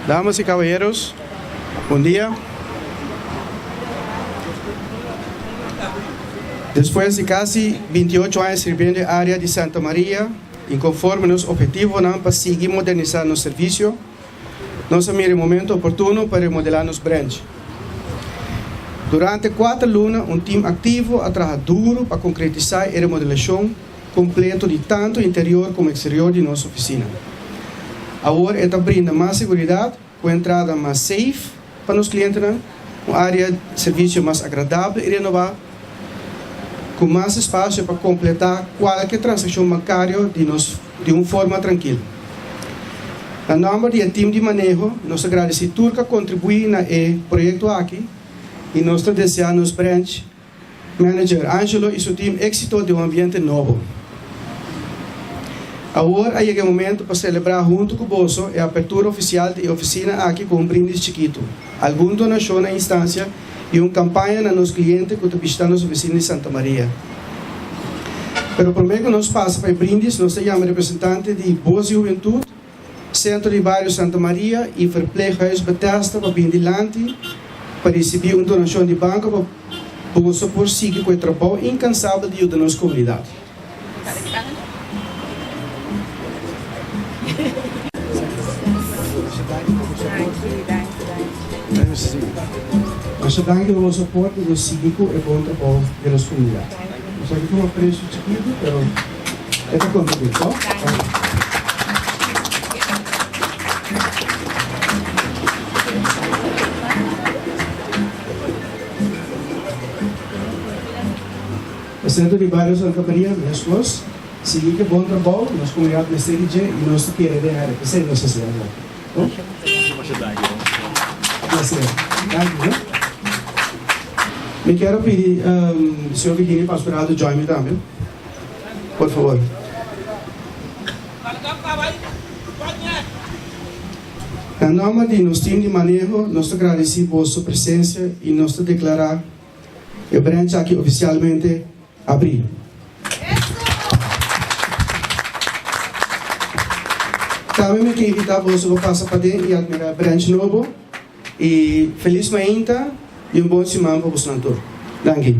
Damas y caballeros, buen día. Después de casi 28 años sirviendo en el área de Santa María, y conforme nos objetivos para seguir modernizando el servicio, nos mira el momento oportuno para remodelar nuestra branch. Durante 4 lunas, un team activo ha trabajado duro para concretizar la remodelación completa de tanto interior como exterior de nuestra oficina. Ahora está brinda más seguridad, con entrada más safe para los clientes, una área de servicio más agradable y renovada, com mais espaço para completar qualquer transação bancária de uma forma tranquila. Na nome do time de manejo, nós agradecemos tudo que contribui no projeto aqui e nós desejamos nos branch manager Angelo e seu time êxito de um ambiente novo. Agora chega o momento para celebrar junto com o Bolso a abertura oficial da oficina aqui com um brinde chiquito, alguma donação na instância e uma campanha na nossos clientes que estão visitando as oficinas de Santa Maria. Pero primeiro que nós passa para brindes, nós chamamos representante de Boa Juventude, Centro de Bairro Santa Maria e Verpleeghuis Bethesda para vir adiante para receber uma donação de banco para Bolso por seguir com o trabalho incansável de ajudar a nossa comunidade. Nós damos o suporte do cívico e bom trabalho da nossa comunidade. Nós aqui temos um preço chiquito, mas é para contribuir, tá? O Centro de Bairro Santa Maria, mesmos, seguir que bom trabalho, nossa comunidade nesse dia e nós queremos ganhar, que seja nossa cidade. Me quero pedir ao senhor Virginia Pastorado de join me também, por favor. Em nome de nosso time de manejo, nós agradecemos por sua presença e nós declarar que o branch aqui oficialmente abriu. Também me quero invitar você para passar para dentro e admirar o branch novo. E feliz manhã e bom semana para você, Danke.